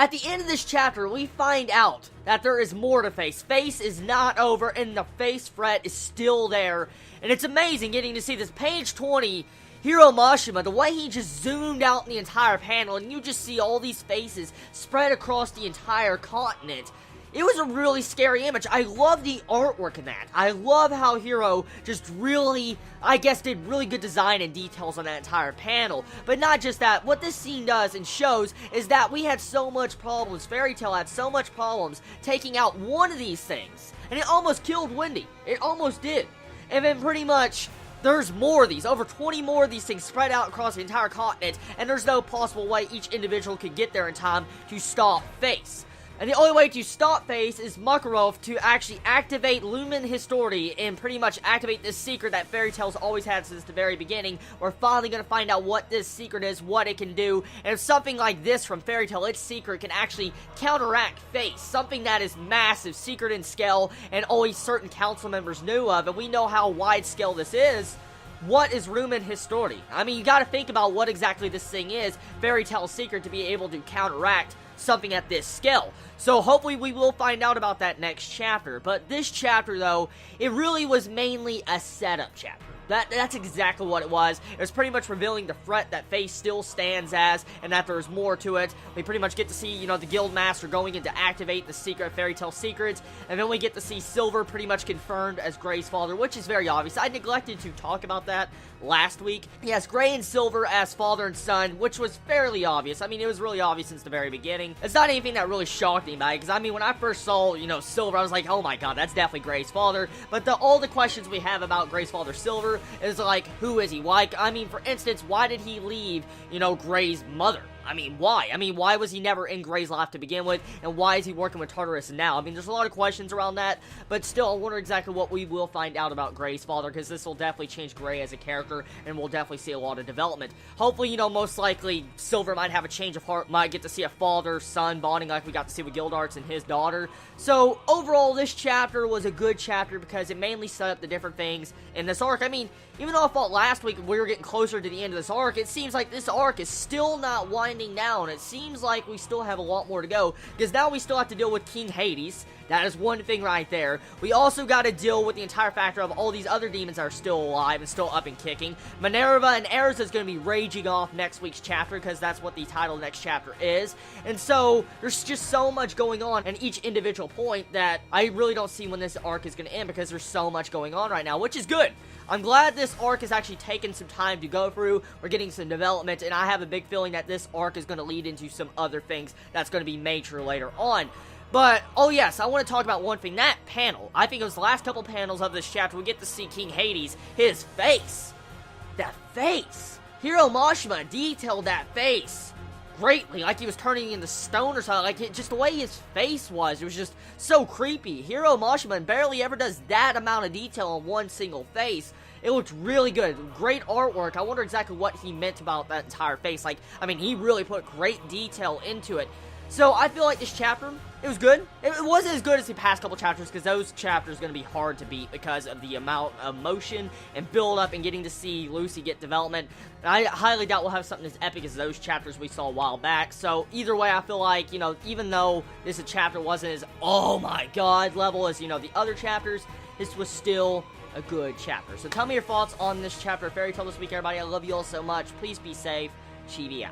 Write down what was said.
At the end of this chapter, we find out that there is more to Face. Face is not over, and the Face fret is still there. And it's amazing getting to see this. Page 20, Hiro Mashima, the way he just zoomed out in the entire panel, and you just see all these faces spread across the entire continent. It was a really scary image. I love the artwork in that. I love how Hiro just really, I guess, did really good design and details on that entire panel. But not just that, what this scene does and shows is that we had so much problems, Fairy Tail had so much problems taking out one of these things. And it almost killed Wendy. It almost did. And then pretty much, there's more of these, over 20 more of these things spread out across the entire continent, and there's no possible way each individual could get there in time to stop Face. And the only way to stop Face is Makarov to actually activate Lumen Histoire and pretty much activate this secret that Fairy Tail's always had since the very beginning. We're finally going to find out what this secret is, what it can do, and if something like this from Fairy Tail, its secret, can actually counteract Face, something that is massive, secret in scale, and only certain council members knew of, and we know how wide scale this is. What is Lumen Histoire? I mean, you gotta think about what exactly this thing is, Fairy Tail's secret, to be able to counteract something at this scale. So hopefully we will find out about that next chapter. But this chapter, though, it really was mainly a setup chapter. That's exactly what it was. It was pretty much revealing the threat that Face still stands as, and that there's more to it. We pretty much get to see, the Guild Master going in to activate the secret Fairy Tail secrets, and then we get to see Silver pretty much confirmed as Gray's father, which is very obvious. I neglected to talk about that last week. Yes, Gray and Silver as father and son, which was fairly obvious. I mean, it was really obvious since the very beginning. It's not anything that really shocked anybody, because I mean, when I first saw, Silver, I was like, oh my god, that's definitely Gray's father. But all the questions we have about Gray's father, Silver, is like, who is he? Why? I mean, for instance, why did he leave, Gray's mother? I mean, why? I mean, why was he never in Gray's life to begin with, and why is he working with Tartarus now? I mean, there's a lot of questions around that, but still, I wonder exactly what we will find out about Gray's father, because this will definitely change Gray as a character, and we'll definitely see a lot of development. Hopefully, most likely, Silver might have a change of heart, might get to see a father-son bonding like we got to see with Gildarts and his daughter. So, overall, this chapter was a good chapter, because it mainly set up the different things in this arc. I mean, even though I thought last week we were getting closer to the end of this arc, it seems like this arc is still not winding down. It seems like we still have a lot more to go, because now we still have to deal with King Hades. That is one thing right there. We also got to deal with the entire factor of all these other demons that are still alive and still up and kicking. Minerva and Erza is going to be raging off next week's chapter, because that's what the title of the next chapter is. And so, there's just so much going on in each individual point that I really don't see when this arc is going to end, because there's so much going on right now, which is good. I'm glad this arc has actually taken some time to go through. We're getting some development, and I have a big feeling that this arc is going to lead into some other things that's going to be major later on. But, oh yes, I want to talk about one thing. That panel, I think it was the last couple panels of this chapter, we get to see King Hades, his face. That face. Hiro Mashima detailed that face greatly, like he was turning into stone or something. Like, just the way his face was, it was just so creepy. Hiro Mashima barely ever does that amount of detail on one single face. It looked really good. Great artwork. I wonder exactly what he meant about that entire face. Like, I mean, he really put great detail into it. So, I feel like this chapter, it was good. It wasn't as good as the past couple chapters, because those chapters are going to be hard to beat because of the amount of motion and build-up and getting to see Lucy get development. And I highly doubt we'll have something as epic as those chapters we saw a while back. So, either way, I feel like, even though this chapter wasn't as, oh my god, level as, the other chapters, this was still a good chapter. So, tell me your thoughts on this chapter of Fairy Tail this week, everybody. I love you all so much. Please be safe. Chibi out.